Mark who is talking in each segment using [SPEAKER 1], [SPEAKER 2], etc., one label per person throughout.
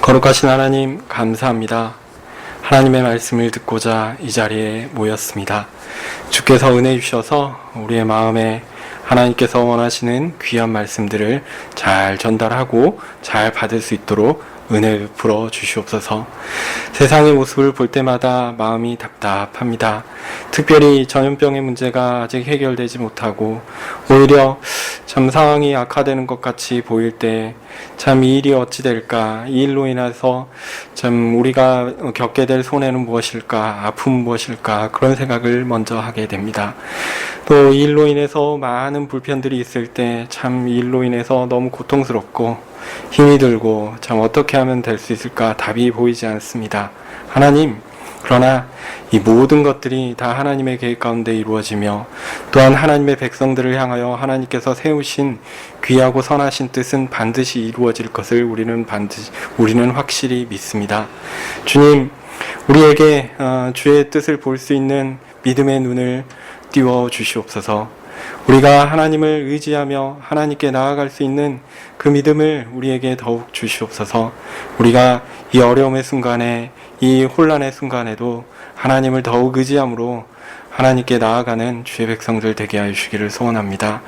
[SPEAKER 1] 거룩하신 하나님 감사합니다. 하나님의 말씀을 듣고자 이 자리에 모였습니다. 주께서 은혜 주셔서 우리의 마음에 하나님께서 원하시는 귀한 말씀들을 잘 전달하고 잘 받을 수 있도록 은혜 베풀어 주시옵소서. 세상의 모습을 볼 때마다 마음이 답답합니다. 특별히 전염병의 문제가 아직 해결되지 못하고 오히려 참 상황이 악화되는 것 같이 보일 때 참 이 일이 어찌 될까, 이 일로 인해서 참 우리가 겪게 될 손해는 무엇일까, 아픔은 무엇일까, 그런 생각을 먼저 하게 됩니다. 또 이 일로 인해서 많은 불편들이 있을 때 참 이 일로 인해서 너무 고통스럽고 힘이 들고 참 어떻게 하면 될 수 있을까 답이 보이지 않습니다. 하나님, 그러나 이 모든 것들이 다 하나님의 계획 가운데 이루어지며 또한 하나님의 백성들을 향하여 하나님께서 세우신 귀하고 선하신 뜻은 반드시 이루어질 것을 우리는 확실히 믿습니다. 주님, 우리에게 주의 뜻을 볼 수 있는 믿음의 눈을 띄워 주시옵소서. 우리가 하나님을 의지하며 하나님께 나아갈 수 있는 그 믿음을 우리에게 더욱 주시옵소서. 우리가 이 어려움의 순간에, 이 혼란의 순간에도 하나님을 더욱 의지함으로 하나님께 나아가는 주의 백성들 되게 하여 주시기를 소원합니다.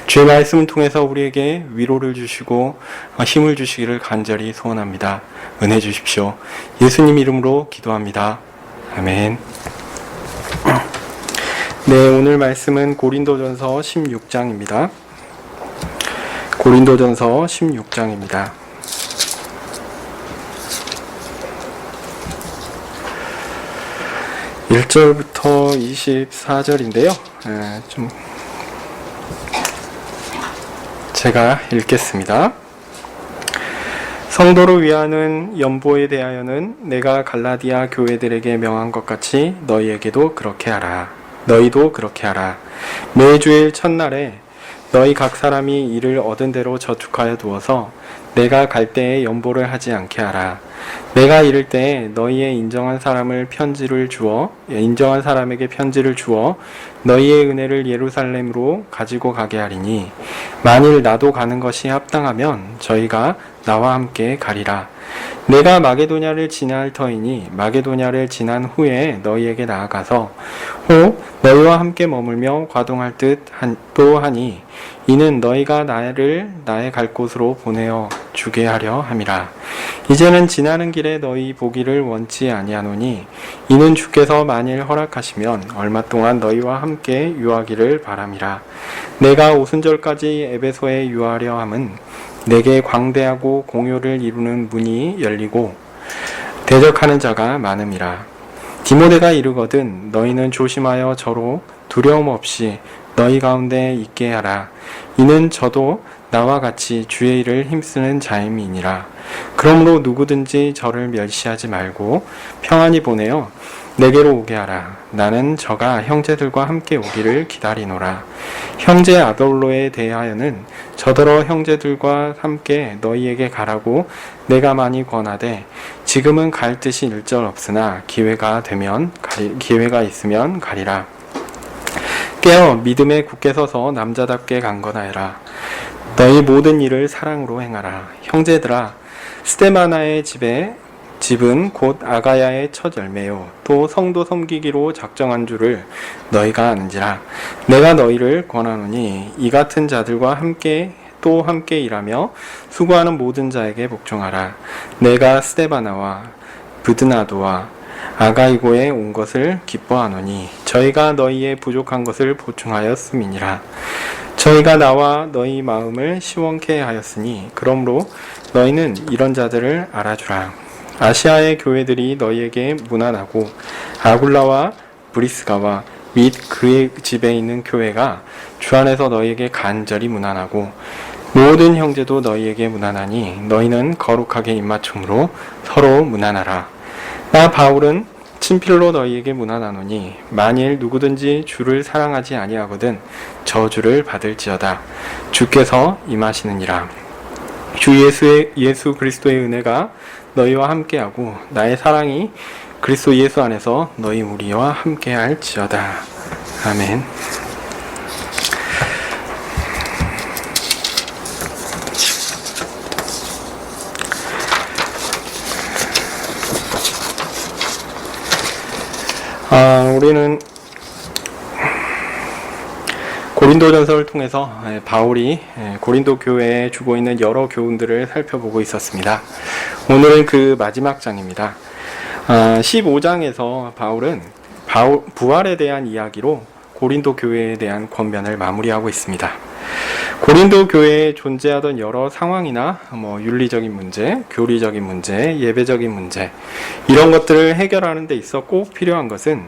[SPEAKER 1] 주의 말씀을 통해서 우리에게 위로를 주시고 힘을 주시기를 간절히 소원합니다. 은혜 주십시오. 예수님 이름으로 기도합니다. 아멘. 네, 오늘 말씀은 고린도전서 16장입니다. 고린도전서 16장입니다. 1절부터 24절인데요. 제가 읽겠습니다. 성도를 위하는 연보에 대하여는 내가 갈라디아 교회들에게 명한 것 같이 너희에게도 그렇게 하라. 너희도 그렇게 하라. 매주일 첫날에 너희 각 사람이 이를 얻은 대로 저축하여 두어서 내가 갈 때에 연보를 하지 않게 하라. 내가 이를 때에 너희의 인정한 사람에게 편지를 주어 너희의 은혜를 예루살렘으로 가지고 가게 하리니 만일 나도 가는 것이 합당하면 저희가 나와 함께 가리라. 내가 마게도냐를 지날 터이니 마게도냐를 지난 후에 너희에게 나아가서 혹 너희와 함께 머물며 과동할 듯도 하니 이는 너희가 나의 갈 곳으로 보내어 주게 하려 함이라. 이제는 지나는 길에 너희 보기를 원치 아니하노니 이는 주께서 만일 허락하시면 얼마 동안 너희와 함께 유하기를 바람이라. 내가 오순절까지 에베소에 유하려 함은 내게 광대하고 공효를 이루는 문이 열리고 대적하는 자가 많음이라. 디모데가 이르거든 너희는 조심하여 저로 두려움 없이 너희 가운데 있게 하라. 이는 저도 나와 같이 주의 일을 힘쓰는 자임이니라. 그러므로 누구든지 저를 멸시하지 말고 평안히 보내어 내게로 오게 하라. 나는 저가 형제들과 함께 오기를 기다리노라. 형제 아볼로에 대하여는 저더러 형제들과 함께 너희에게 가라고 내가 많이 권하되 지금은 갈 뜻이 일절 없으나 기회가 있으면 가리라. 깨어 믿음에 굳게 서서 남자답게 강건하여라. 너희 모든 일을 사랑으로 행하라. 형제들아, 스데마나의 집은 곧 아가야의 첫 열매요 또 성도 섬기기로 작정한 줄을 너희가 아는지라. 내가 너희를 권하노니 이 같은 자들과 함께 일하며 수고하는 모든 자에게 복종하라. 내가 스데바나와 브드나도와 아가이고에 온 것을 기뻐하노니 저희가 너희의 부족한 것을 보충하였음이니라. 저희가 나와 너희 마음을 시원케 하였으니 그러므로 너희는 이런 자들을 알아주라. 아시아의 교회들이 너희에게 무난하고 아굴라와 브리스가와 및 그의 집에 있는 교회가 주 안에서 너희에게 간절히 무난하고 모든 형제도 너희에게 무난하니 너희는 거룩하게 입맞춤으로 서로 무난하라. 나 바울은 친필로 너희에게 무난하노니 만일 누구든지 주를 사랑하지 아니하거든 저주를 받을지어다. 주께서 임하시느니라. 주 예수 그리스도의 은혜가 너희와 함께하고 나의 사랑이 그리스도 예수 안에서 너희 무리와 함께할지어다. 아멘. 우리는 고린도전서를 통해서 바울이 고린도 교회에 주고 있는 여러 교훈들을 살펴보고 있었습니다. 오늘은 그 마지막 장입니다. 15장에서 바울은 부활에 대한 이야기로 고린도 교회에 대한 권면을 마무리하고 있습니다. 고린도 교회에 존재하던 여러 상황이나 윤리적인 문제, 교리적인 문제, 예배적인 문제, 이런 것들을 해결하는 데 있어 꼭 필요한 것은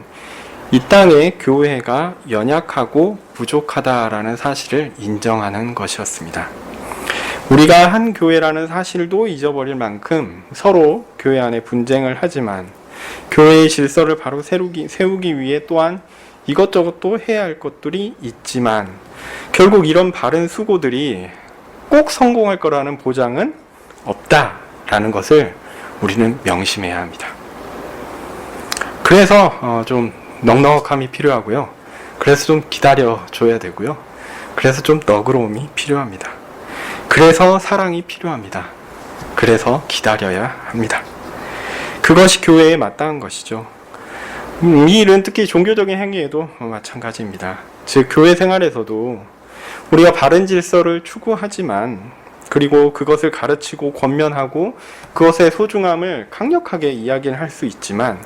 [SPEAKER 1] 이 땅의 교회가 연약하고 부족하다라는 사실을 인정하는 것이었습니다. 우리가 한 교회라는 사실도 잊어버릴 만큼 서로 교회 안에 분쟁을 하지만 교회의 질서를 바로 세우기 위해 또한 이것저것 또 해야 할 것들이 있지만 결국 이런 바른 수고들이 꼭 성공할 거라는 보장은 없다라는 것을 우리는 명심해야 합니다. 그래서 좀 넉넉함이 필요하고요. 그래서 좀 기다려줘야 되고요. 그래서 좀 너그러움이 필요합니다. 그래서 사랑이 필요합니다. 그래서 기다려야 합니다. 그것이 교회에 마땅한 것이죠. 이 일은 특히 종교적인 행위에도 마찬가지입니다. 즉 교회 생활에서도 우리가 바른 질서를 추구하지만 그리고 그것을 가르치고 권면하고 그것의 소중함을 강력하게 이야기를 할 수 있지만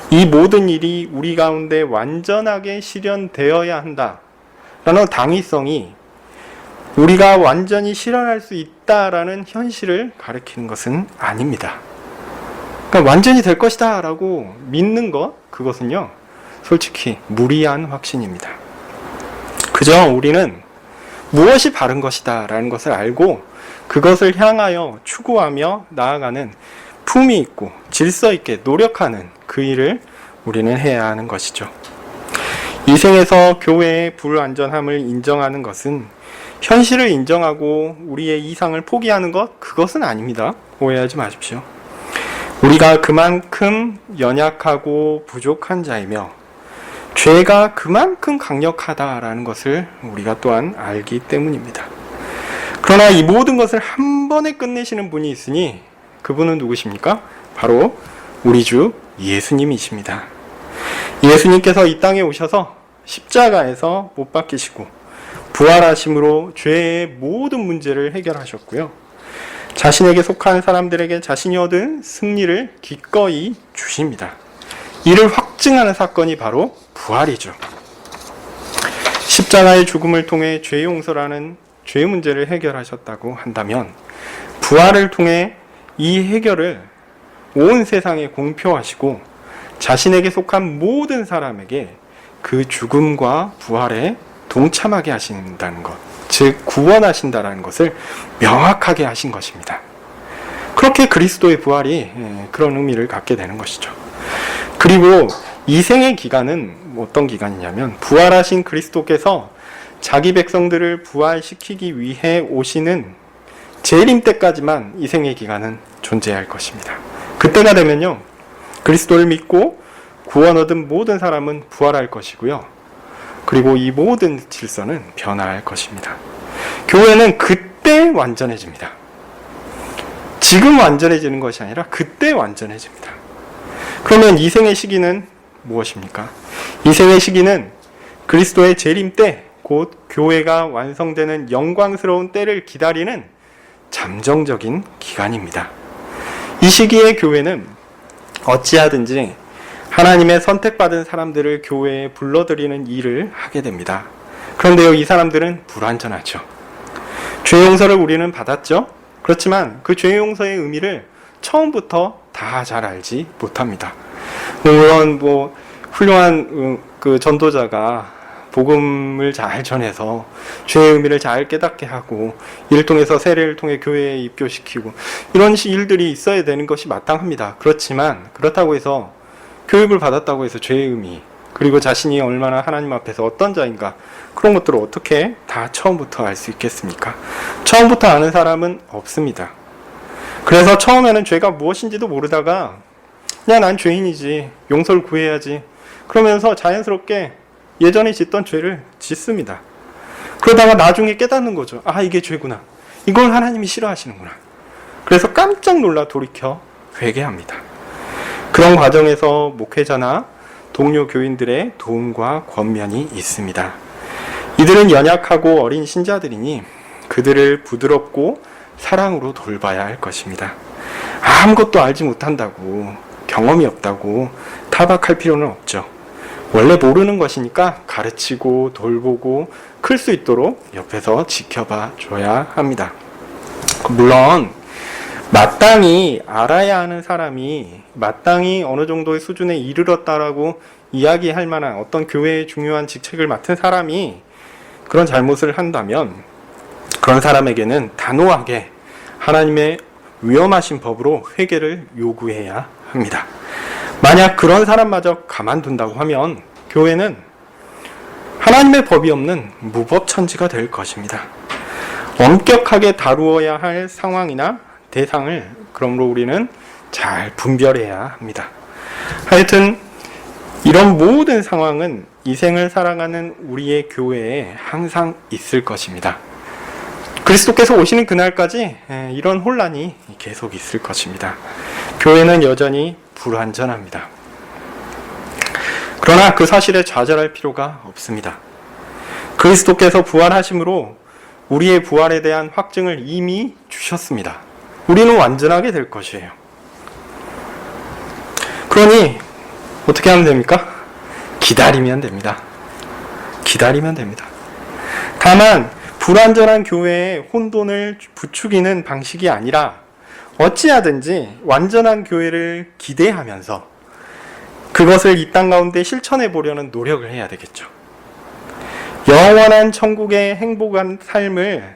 [SPEAKER 1] 이 모든 일이 우리 가운데 완전하게 실현되어야 한다라는 당위성이 우리가 완전히 실현할 수 있다라는 현실을 가리키는 것은 아닙니다. 그러니까 완전히 될 것이다 라고 믿는 것, 그것은요 솔직히 무리한 확신입니다. 그저 우리는 무엇이 바른 것이다 라는 것을 알고 그것을 향하여 추구하며 나아가는 품위 있고 질서 있게 노력하는 그 일을 우리는 해야 하는 것이죠. 이 생에서 교회의 불완전함을 인정하는 것은 현실을 인정하고 우리의 이상을 포기하는 것, 그것은 아닙니다. 오해하지 마십시오. 우리가 그만큼 연약하고 부족한 자이며 죄가 그만큼 강력하다라는 것을 우리가 또한 알기 때문입니다. 그러나 이 모든 것을 한 번에 끝내시는 분이 있으니 그분은 누구십니까? 바로 우리 주 예수님이십니다. 예수님께서 이 땅에 오셔서 십자가에서 못 박히시고 부활하심으로 죄의 모든 문제를 해결하셨고요. 자신에게 속한 사람들에게 자신이 얻은 승리를 기꺼이 주십니다. 이를 확증하는 사건이 바로 부활이죠. 십자가의 죽음을 통해 죄 용서라는 죄 문제를 해결하셨다고 한다면 부활을 통해 이 해결을 온 세상에 공표하시고 자신에게 속한 모든 사람에게 그 죽음과 부활에 동참하게 하신다는 것, 즉 구원하신다라는 것을 명확하게 하신 것입니다. 그렇게 그리스도의 부활이 그런 의미를 갖게 되는 것이죠. 그리고 이 생의 기간은 어떤 기간이냐면 부활하신 그리스도께서 자기 백성들을 부활시키기 위해 오시는 재림 때까지만 이 생의 기간은 존재할 것입니다. 그때가 되면요 그리스도를 믿고 구원 얻은 모든 사람은 부활할 것이고요. 그리고 이 모든 질서는 변화할 것입니다. 교회는 그때 완전해집니다. 지금 완전해지는 것이 아니라 그때 완전해집니다. 그러면 이 생의 시기는 무엇입니까? 이 생의 시기는 그리스도의 재림 때, 곧 교회가 완성되는 영광스러운 때를 기다리는 잠정적인 기간입니다. 이 시기에 교회는 어찌하든지 하나님의 선택받은 사람들을 교회에 불러들이는 일을 하게 됩니다. 그런데요, 이 사람들은 불완전하죠. 죄 용서를 우리는 받았죠. 그렇지만 그 죄 용서의 의미를 처음부터 다 잘 알지 못합니다. 물론 훌륭한 그 전도자가 복음을 잘 전해서 죄의 의미를 잘 깨닫게 하고 이를 통해서 세례를 통해 교회에 입교시키고 이런 일들이 있어야 되는 것이 마땅합니다. 그렇지만 그렇다고 해서 교육을 받았다고 해서 죄의 의미 그리고 자신이 얼마나 하나님 앞에서 어떤 자인가 그런 것들을 어떻게 다 처음부터 알 수 있겠습니까? 처음부터 아는 사람은 없습니다. 그래서 처음에는 죄가 무엇인지도 모르다가 그냥 난 죄인이지 용서를 구해야지 그러면서 자연스럽게 예전에 짓던 죄를 짓습니다. 그러다가 나중에 깨닫는 거죠. 아, 이게 죄구나. 이걸 하나님이 싫어하시는구나. 그래서 깜짝 놀라 돌이켜 회개합니다. 그런 과정에서 목회자나 동료 교인들의 도움과 권면이 있습니다. 이들은 연약하고 어린 신자들이니 그들을 부드럽고 사랑으로 돌봐야 할 것입니다. 아무것도 알지 못한다고, 경험이 없다고 타박할 필요는 없죠. 원래 모르는 것이니까 가르치고 돌보고 클 수 있도록 옆에서 지켜봐 줘야 합니다. 물론 마땅히 알아야 하는 사람이 마땅히 어느 정도의 수준에 이르렀다라고 이야기할 만한 어떤 교회의 중요한 직책을 맡은 사람이 그런 잘못을 한다면 그런 사람에게는 단호하게 하나님의 위험하신 법으로 회개를 요구해야 합니다. 만약 그런 사람마저 가만둔다고 하면 교회는 하나님의 법이 없는 무법천지가 될 것입니다. 엄격하게 다루어야 할 상황이나 대상을 그러므로 우리는 잘 분별해야 합니다. 하여튼 이런 모든 상황은 이 생을 살아가는 우리의 교회에 항상 있을 것입니다. 그리스도께서 오시는 그날까지 이런 혼란이 계속 있을 것입니다. 교회는 여전히 불완전합니다. 그러나 그 사실에 좌절할 필요가 없습니다. 그리스도께서 부활하심으로 우리의 부활에 대한 확증을 이미 주셨습니다. 우리는 완전하게 될 것이에요. 그러니 어떻게 하면 됩니까? 기다리면 됩니다. 기다리면 됩니다. 다만 불완전한 교회에 혼돈을 부추기는 방식이 아니라 어찌하든지 완전한 교회를 기대하면서 그것을 이 땅 가운데 실천해 보려는 노력을 해야 되겠죠. 영원한 천국의 행복한 삶을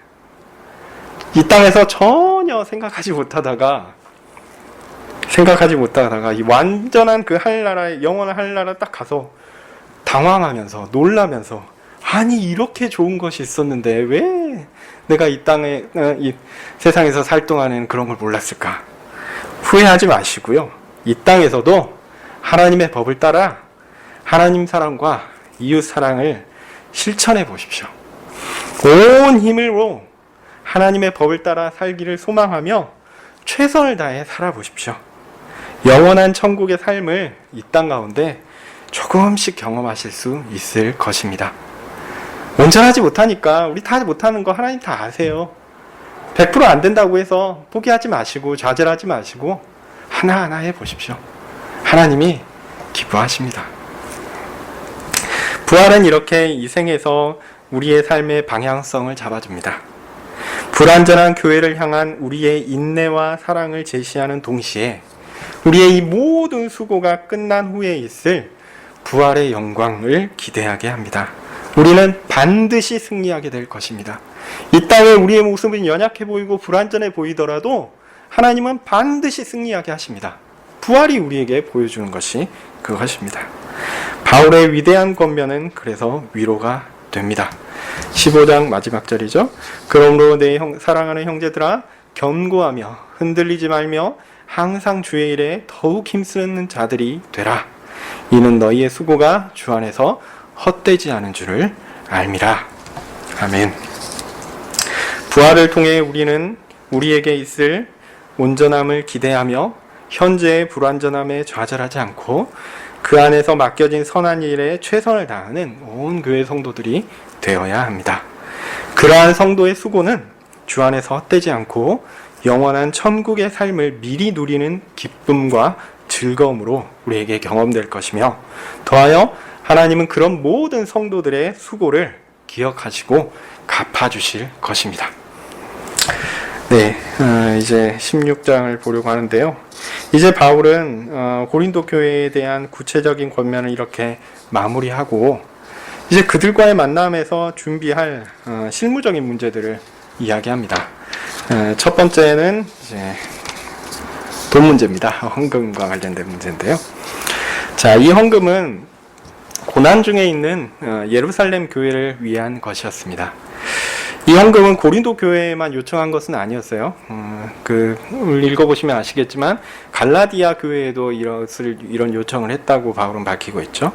[SPEAKER 1] 이 땅에서 전혀 생각하지 못하다가 이 완전한 그 하늘나라에, 영원한 하늘나라 딱 가서 당황하면서 놀라면서 아니 이렇게 좋은 것이 있었는데 왜 내가 이 땅에 이 세상에서 살 동안에는 그런 걸 몰랐을까? 후회하지 마시고요. 이 땅에서도 하나님의 법을 따라 하나님 사랑과 이웃 사랑을 실천해 보십시오. 온 힘으로 하나님의 법을 따라 살기를 소망하며 최선을 다해 살아보십시오. 영원한 천국의 삶을 이 땅 가운데 조금씩 경험하실 수 있을 것입니다. 온전하지 못하니까 우리 다 못하는 거 하나님 다 아세요. 100% 안 된다고 해서 포기하지 마시고 좌절하지 마시고 하나하나 해보십시오. 하나님이 기뻐하십니다. 부활은 이렇게 이 생에서 우리의 삶의 방향성을 잡아줍니다. 불완전한 교회를 향한 우리의 인내와 사랑을 제시하는 동시에 우리의 이 모든 수고가 끝난 후에 있을 부활의 영광을 기대하게 합니다. 우리는 반드시 승리하게 될 것입니다. 이 땅에 우리의 모습은 연약해 보이고 불완전해 보이더라도 하나님은 반드시 승리하게 하십니다. 부활이 우리에게 보여주는 것이 그것입니다. 바울의 위대한 권면은 그래서 위로가 됩니다. 15장 마지막 절이죠. 그러므로 내 사랑하는 형제들아 견고하며 흔들리지 말며 항상 주의 일에 더욱 힘쓰는 자들이 되라. 이는 너희의 수고가 주 안에서 헛되지 않은 줄을 알미라. 아멘. 부활을 통해 우리는 우리에게 있을 온전함을 기대하며 현재의 불완전함에 좌절하지 않고 그 안에서 맡겨진 선한 일에 최선을 다하는 온 교회 성도들이 되어야 합니다. 그러한 성도의 수고는 주 안에서 헛되지 않고 영원한 천국의 삶을 미리 누리는 기쁨과 즐거움으로 우리에게 경험될 것이며 더하여 하나님은 그런 모든 성도들의 수고를 기억하시고 갚아주실 것입니다. 네, 이제 16장을 보려고 하는데요. 이제 바울은 고린도 교회에 대한 구체적인 권면을 이렇게 마무리하고 이제 그들과의 만남에서 준비할 실무적인 문제들을 이야기합니다. 첫 번째는 이제 돈 문제입니다. 헌금과 관련된 문제인데요. 자, 이 헌금은 고난 중에 있는 예루살렘 교회를 위한 것이었습니다. 이 헌금은 고린도 교회에만 요청한 것은 아니었어요. 읽어보시면 아시겠지만 갈라디아 교회에도 이런 요청을 했다고 바울은 밝히고 있죠.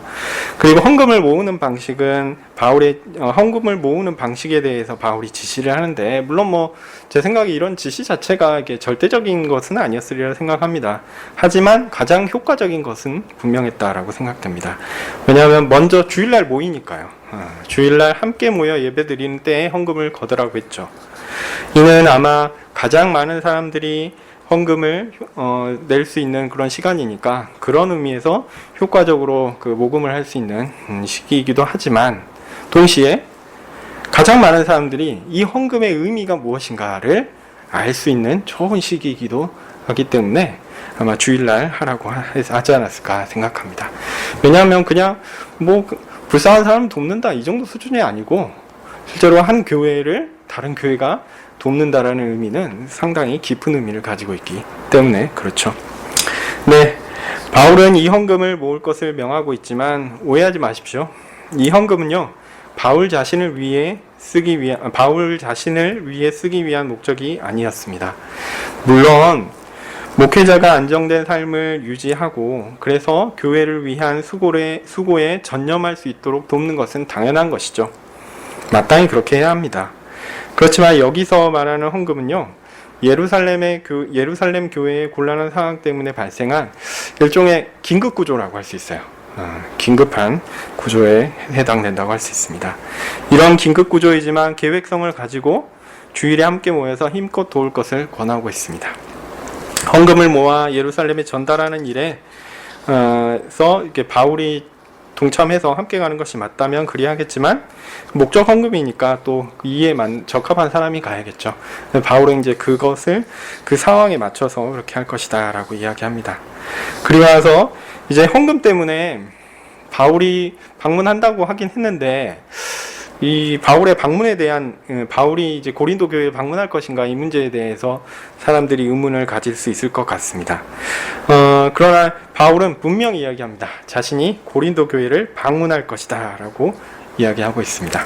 [SPEAKER 1] 그리고 헌금을 모으는 방식은 헌금을 모으는 방식에 대해서 바울이 지시를 하는데, 물론 제 생각에 이런 지시 자체가 이게 절대적인 것은 아니었으리라 생각합니다. 하지만 가장 효과적인 것은 분명했다라고 생각됩니다. 왜냐하면 먼저 주일날 모이니까요. 주일날 함께 모여 예배드리는 때에 헌금을 거두라고 했죠. 이는 아마 가장 많은 사람들이 헌금을 낼 수 있는 그런 시간이니까 그런 의미에서 효과적으로 그 모금을 할 수 있는 시기이기도 하지만, 동시에 가장 많은 사람들이 이 헌금의 의미가 무엇인가를 알 수 있는 좋은 시기이기도 하기 때문에 아마 주일날 하라고 하지 않았을까 생각합니다. 왜냐하면 그냥 불쌍한 사람 돕는다 이 정도 수준이 아니고, 실제로 한 교회를 다른 교회가 돕는다라는 의미는 상당히 깊은 의미를 가지고 있기 때문에 그렇죠. 네, 바울은 이 헌금을 모을 것을 명하고 있지만 오해하지 마십시오. 이 헌금은요, 바울 자신을 위해 쓰기 위한 목적이 아니었습니다. 물론 목회자가 안정된 삶을 유지하고 그래서 교회를 위한 수고에 전념할 수 있도록 돕는 것은 당연한 것이죠. 마땅히 그렇게 해야 합니다. 그렇지만 여기서 말하는 헌금은요, 예루살렘 교회의 곤란한 상황 때문에 발생한 일종의 긴급 구조라고 할 수 있어요. 긴급한 구조에 해당된다고 할 수 있습니다. 이런 긴급 구조이지만 계획성을 가지고 주일에 함께 모여서 힘껏 도울 것을 권하고 있습니다. 헌금을 모아 예루살렘에 전달하는 일에 이렇게 바울이 동참해서 함께 가는 것이 맞다면 그리하겠지만, 목적 헌금이니까 또 이에 적합한 사람이 가야겠죠. 바울은 이제 그것을 그 상황에 맞춰서 그렇게 할 것이다 라고 이야기합니다. 그리고 나서 이제 헌금 때문에 바울이 방문한다고 하긴 했는데, 이 바울의 방문에 대한, 바울이 이제 고린도 교회에 방문할 것인가 이 문제에 대해서 사람들이 의문을 가질 수 있을 것 같습니다. 그러나 바울은 분명히 이야기합니다. 자신이 고린도 교회를 방문할 것이다 라고 이야기하고 있습니다.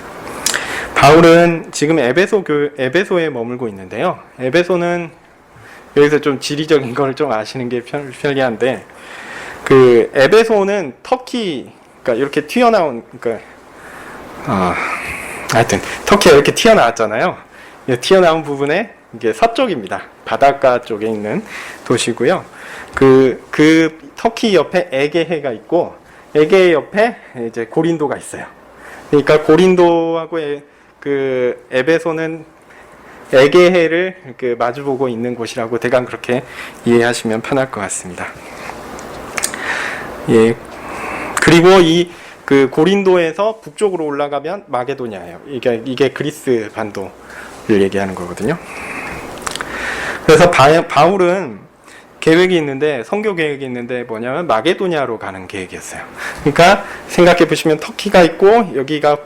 [SPEAKER 1] 바울은 지금 에베소에 머물고 있는데요. 에베소는, 여기서 좀 지리적인 걸 좀 아시는 게 편리한데, 그 에베소는 터키, 그러니까 이렇게 튀어나온, 하여튼 터키가 이렇게 튀어나왔잖아요. 튀어나온 부분에 이게 서쪽입니다. 바닷가 쪽에 있는 도시고요. 그 터키 옆에 에게해가 있고, 에게해 옆에 이제 고린도가 있어요. 그러니까 고린도하고 그 에베소는 에게해를 이렇게 마주보고 있는 곳이라고 대강 그렇게 이해하시면 편할 것 같습니다. 예. 그리고 그 고린도에서 북쪽으로 올라가면 마게도냐예요. 이게 그리스 반도를 얘기하는 거거든요. 그래서 바울은 계획이 있는데, 선교 계획이 있는데 뭐냐면 마게도냐로 가는 계획이었어요. 그러니까 생각해 보시면 터키가 있고, 여기가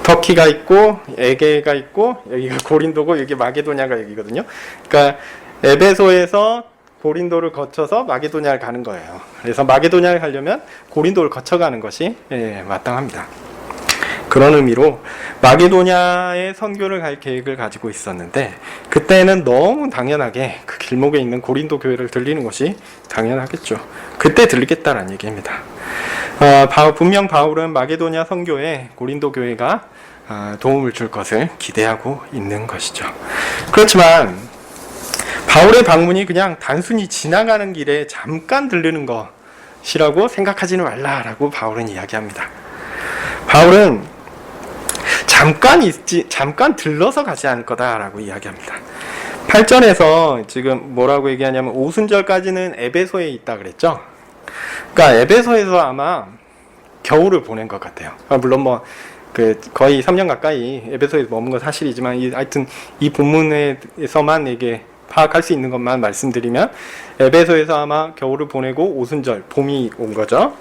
[SPEAKER 1] 터키가 있고, 에게가 있고, 여기가 고린도고, 여기 마게도냐가 여기거든요. 그러니까 에베소에서 고린도를 거쳐서 마게도냐를 가는 거예요. 그래서 마게도냐를 가려면 고린도를 거쳐가는 것이 마땅합니다. 그런 의미로 마게도냐에 선교를 갈 계획을 가지고 있었는데, 그때는 너무 당연하게 그 길목에 있는 고린도 교회를 들리는 것이 당연하겠죠. 그때 들리겠다라는 얘기입니다. 분명 바울은 마게도냐 선교에 고린도 교회가 도움을 줄 것을 기대하고 있는 것이죠. 그렇지만 바울의 방문이 그냥 단순히 지나가는 길에 잠깐 들르는 것이라고 생각하지는 말라라고 바울은 이야기합니다. 바울은 잠깐 들러서 가지 않을 거다라고 이야기합니다. 8절에서 지금 뭐라고 얘기하냐면, 오순절까지는 에베소에 있다 그랬죠. 그러니까 에베소에서 아마 겨울을 보낸 것 같아요. 물론 거의 3년 가까이 에베소에 머문 건 사실이지만, 하여튼 이 본문에서만 이게 파악할 수 있는 것만 말씀드리면, 에베소에서 아마 겨울을 보내고 오순절, 봄이 온 거죠.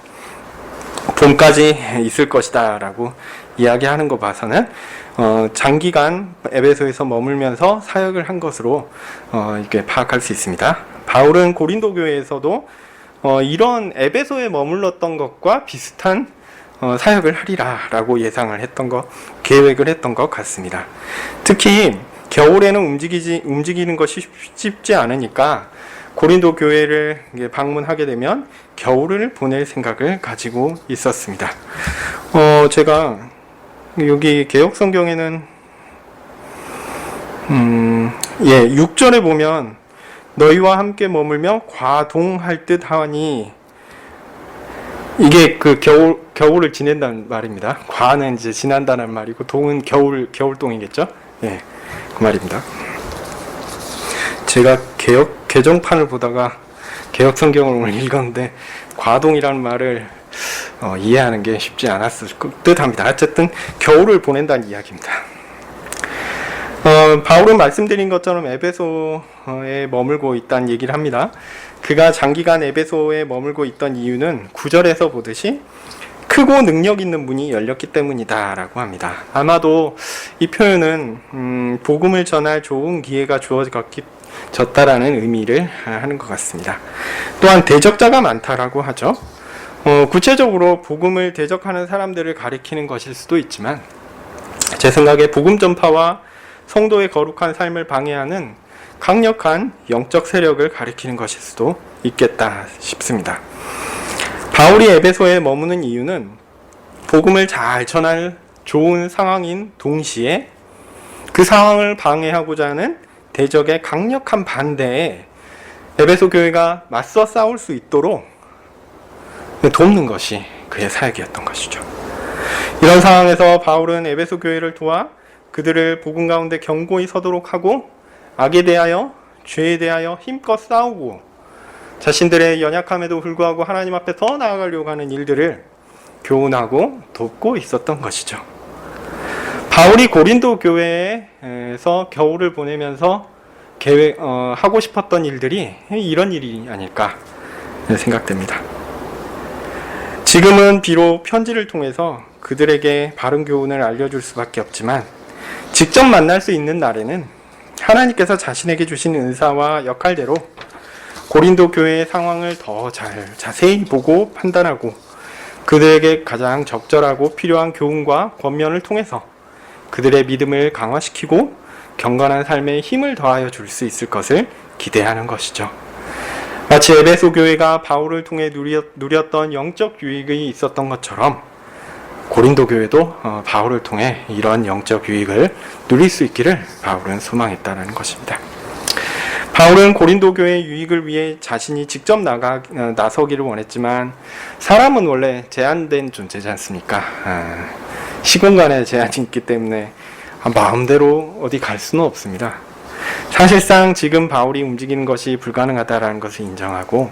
[SPEAKER 1] 봄까지 있을 것이다 라고 이야기하는 거 봐서는 장기간 에베소에서 머물면서 사역을 한 것으로 이렇게 파악할 수 있습니다. 바울은 고린도 교회에서도 이런 에베소에 머물렀던 것과 비슷한 사역을 하리라 라고 계획을 했던 것 같습니다. 특히 겨울에는 움직이는 것이 쉽지 않으니까 고린도 교회를 방문하게 되면 겨울을 보낼 생각을 가지고 있었습니다. 제가 여기 개역 성경에는 6절에 보면 너희와 함께 머물며 과동할 듯 하니, 이게 그 겨울을 지낸다는 말입니다. 과는 이제 지난다는 말이고 동은 겨울동이겠죠? 예, 그 말입니다. 제가 개정판을 보다가 개역 성경을 오늘 읽었는데 과동이라는 말을 이해하는 게 쉽지 않았을 듯합니다. 어쨌든 겨울을 보낸다는 이야기입니다. 바울은 말씀드린 것처럼 에베소에 머물고 있다는 얘기를 합니다. 그가 장기간 에베소에 머물고 있던 이유는 9절에서 보듯이 크고 능력 있는 문이 열렸기 때문이다 라고 합니다. 아마도 이 표현은 복음을 전할 좋은 기회가 주어졌다라는 의미를 하는 것 같습니다. 또한 대적자가 많다라고 하죠. 구체적으로 복음을 대적하는 사람들을 가리키는 것일 수도 있지만, 제 생각에 복음 전파와 성도의 거룩한 삶을 방해하는 강력한 영적 세력을 가리키는 것일 수도 있겠다 싶습니다. 바울이 에베소에 머무는 이유는 복음을 잘 전할 좋은 상황인 동시에 그 상황을 방해하고자 하는 대적의 강력한 반대에 에베소 교회가 맞서 싸울 수 있도록 돕는 것이 그의 사역이었던 것이죠. 이런 상황에서 바울은 에베소 교회를 도와 그들을 복음 가운데 견고히 서도록 하고, 악에 대하여 죄에 대하여 힘껏 싸우고 자신들의 연약함에도 불구하고 하나님 앞에 더 나아가려고 하는 일들을 교훈하고 돕고 있었던 것이죠. 바울이 고린도 교회에서 겨울을 보내면서 하고 싶었던 일들이 이런 일이 아닐까 생각됩니다. 지금은 비록 편지를 통해서 그들에게 바른 교훈을 알려줄 수밖에 없지만, 직접 만날 수 있는 날에는 하나님께서 자신에게 주신 은사와 역할대로 고린도 교회의 상황을 더 자세히 보고 판단하고 그들에게 가장 적절하고 필요한 교훈과 권면을 통해서 그들의 믿음을 강화시키고 경건한 삶에 힘을 더하여 줄 수 있을 것을 기대하는 것이죠. 마치 에베소 교회가 바울을 통해 누렸던 영적 유익이 있었던 것처럼 고린도 교회도 바울을 통해 이러한 영적 유익을 누릴 수 있기를 바울은 소망했다는 것입니다. 바울은 고린도 교회의 유익을 위해 자신이 직접 나서기를 원했지만, 사람은 원래 제한된 존재지 않습니까? 시공간에 제한이 있기 때문에 마음대로 어디 갈 수는 없습니다. 사실상 지금 바울이 움직이는 것이 불가능하다라는 것을 인정하고,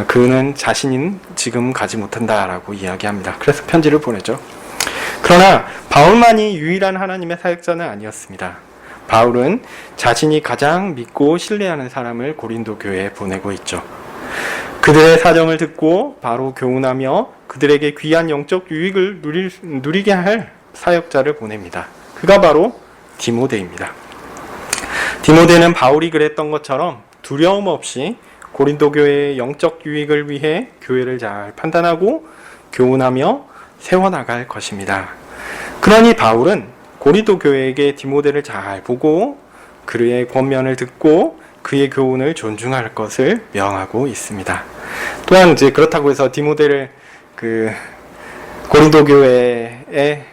[SPEAKER 1] 그는 자신은 지금 가지 못한다라고 이야기합니다. 그래서 편지를 보내죠. 그러나 바울만이 유일한 하나님의 사역자는 아니었습니다. 바울은 자신이 가장 믿고 신뢰하는 사람을 고린도 교회에 보내고 있죠. 그들의 사정을 듣고 바로 교훈하며 그들에게 귀한 영적 유익을 누리게 할 사역자를 보냅니다. 그가 바로 디모데입니다. 디모데는 바울이 그랬던 것처럼 두려움 없이 고린도 교회의 영적 유익을 위해 교회를 잘 판단하고 교훈하며 세워나갈 것입니다. 그러니 바울은 고린도 교회에게 디모데를 잘 보고 그의 권면을 듣고 그의 교훈을 존중할 것을 명하고 있습니다. 또한 이제 그렇다고 해서 디모데를 고린도 교회에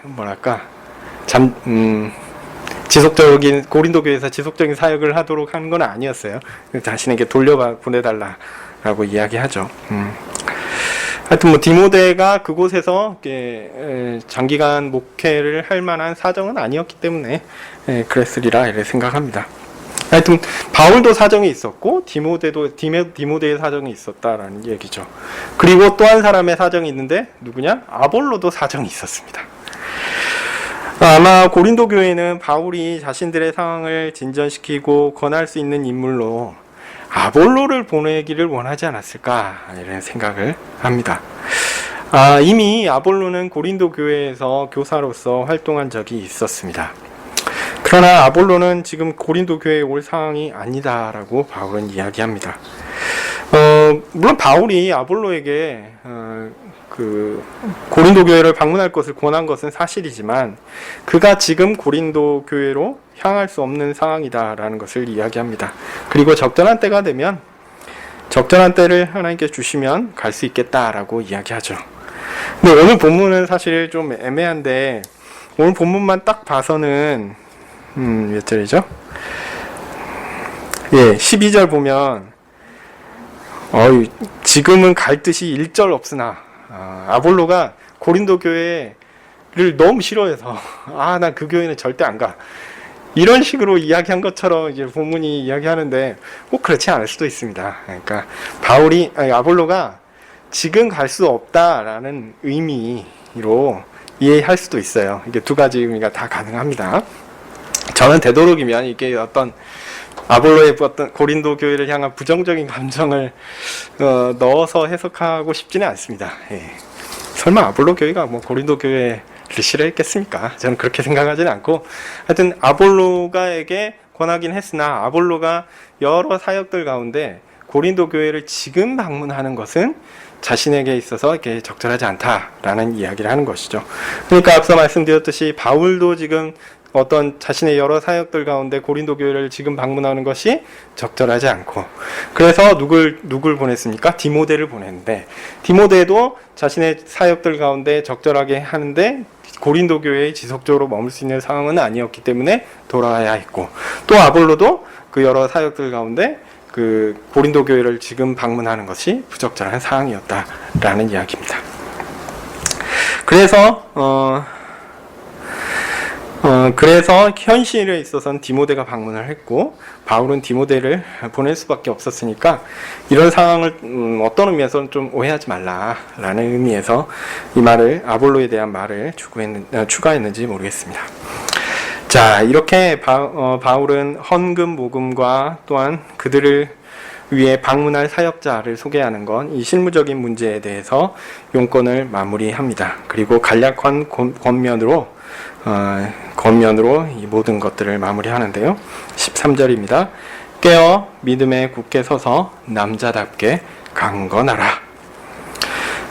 [SPEAKER 1] 고린도 교회에서 지속적인 사역을 하도록 한 건 아니었어요. 자신에게 보내달라라고 이야기하죠. 하여튼 디모데가 그곳에서 장기간 목회를 할 만한 사정은 아니었기 때문에 그랬으리라 이렇게 생각합니다. 하여튼 바울도 사정이 있었고 디모데의 사정이 있었다라는 얘기죠. 그리고 또 한 사람의 사정이 있는데 누구냐? 아볼로도 사정이 있었습니다. 아마 고린도 교회는 바울이 자신들의 상황을 진전시키고 권할 수 있는 인물로 아볼로를 보내기를 원하지 않았을까 이런 생각을 합니다. 이미 아볼로는 고린도 교회에서 교사로서 활동한 적이 있었습니다. 그러나 아볼로는 지금 고린도 교회에 올 상황이 아니다라고 바울은 이야기합니다. 물론 바울이 아볼로에게 그 고린도 교회를 방문할 것을 권한 것은 사실이지만 그가 지금 고린도 교회로 향할 수 없는 상황이다라는 것을 이야기합니다. 그리고 적절한 때가 되면 적절한 때를 하나님께 주시면 갈 수 있겠다라고 이야기하죠. 근데 오늘 본문은 사실 좀 애매한데 오늘 본문만 딱 봐서는 몇 절이죠? 예, 12절 보면 지금은 갈 뜻이 일절 없으나 아볼로가 고린도 교회를 너무 싫어해서 난 그 교회는 절대 안 가. 이런 식으로 이야기한 것처럼 이제 본문이 이야기하는데 꼭 그렇지 않을 수도 있습니다. 그러니까 아볼로가 지금 갈 수 없다라는 의미로 이해할 수도 있어요. 이게 두 가지 의미가 다 가능합니다. 저는 되도록이면 이게 어떤 아볼로의 어떤 고린도 교회를 향한 부정적인 감정을 넣어서 해석하고 싶지는 않습니다. 예. 설마 아볼로 교회가 뭐 고린도 교회를 싫어했겠습니까? 저는 그렇게 생각하지는 않고, 하여튼 아볼로가에게 권하긴 했으나 아볼로가 여러 사역들 가운데 고린도 교회를 지금 방문하는 것은 자신에게 있어서 이렇게 적절하지 않다라는 이야기를 하는 것이죠. 그러니까 앞서 말씀드렸듯이 바울도 지금 어떤 자신의 여러 사역들 가운데 고린도 교회를 지금 방문하는 것이 적절하지 않고, 그래서 누굴 보냈습니까? 디모데를 보냈는데, 디모데도 자신의 사역들 가운데 적절하게 하는데 고린도 교회에 지속적으로 머물 수 있는 상황은 아니었기 때문에 돌아와야 했고, 또 아볼로도 그 여러 사역들 가운데 그 고린도 교회를 지금 방문하는 것이 부적절한 상황이었다라는 이야기입니다. 그래서 현실에 있어서는 디모데가 방문을 했고 바울은 디모데를 보낼 수밖에 없었으니까 이런 상황을 어떤 의미에서는 좀 오해하지 말라라는 의미에서 이 말을 아볼로에 대한 말을 추가했는지 모르겠습니다. 자, 이렇게 바울은 헌금 모금과 또한 그들을 위해 방문할 사역자를 소개하는 건 이 실무적인 문제에 대해서 용건을 마무리합니다. 그리고 간략한 겉면으로 이 모든 것들을 마무리하는데요. 13절입니다. 깨어 믿음에 굳게 서서 남자답게 강건하라.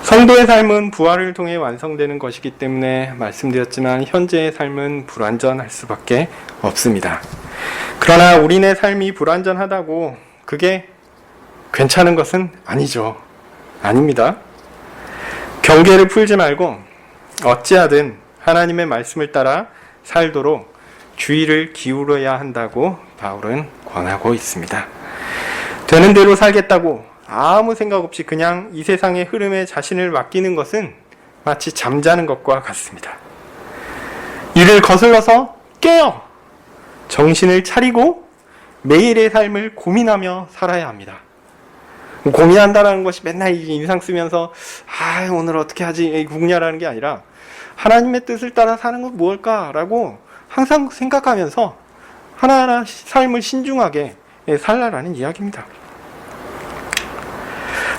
[SPEAKER 1] 성도의 삶은 부활을 통해 완성되는 것이기 때문에 말씀드렸지만 현재의 삶은 불완전할 수밖에 없습니다. 그러나 우리네 삶이 불완전하다고 그게 괜찮은 것은 아니죠. 아닙니다. 경계를 풀지 말고 어찌하든 하나님의 말씀을 따라 살도록 주의를 기울여야 한다고 바울은 권하고 있습니다. 되는 대로 살겠다고 아무 생각 없이 그냥 이 세상의 흐름에 자신을 맡기는 것은 마치 잠자는 것과 같습니다. 이를 거슬러서 깨어 정신을 차리고 매일의 삶을 고민하며 살아야 합니다. 고민한다는 것이 맨날 인상 쓰면서 오늘 어떻게 하지 궁리하라는 게 아니라 하나님의 뜻을 따라 사는 건 무엇일까라고 항상 생각하면서 하나하나 삶을 신중하게 살라라는 이야기입니다.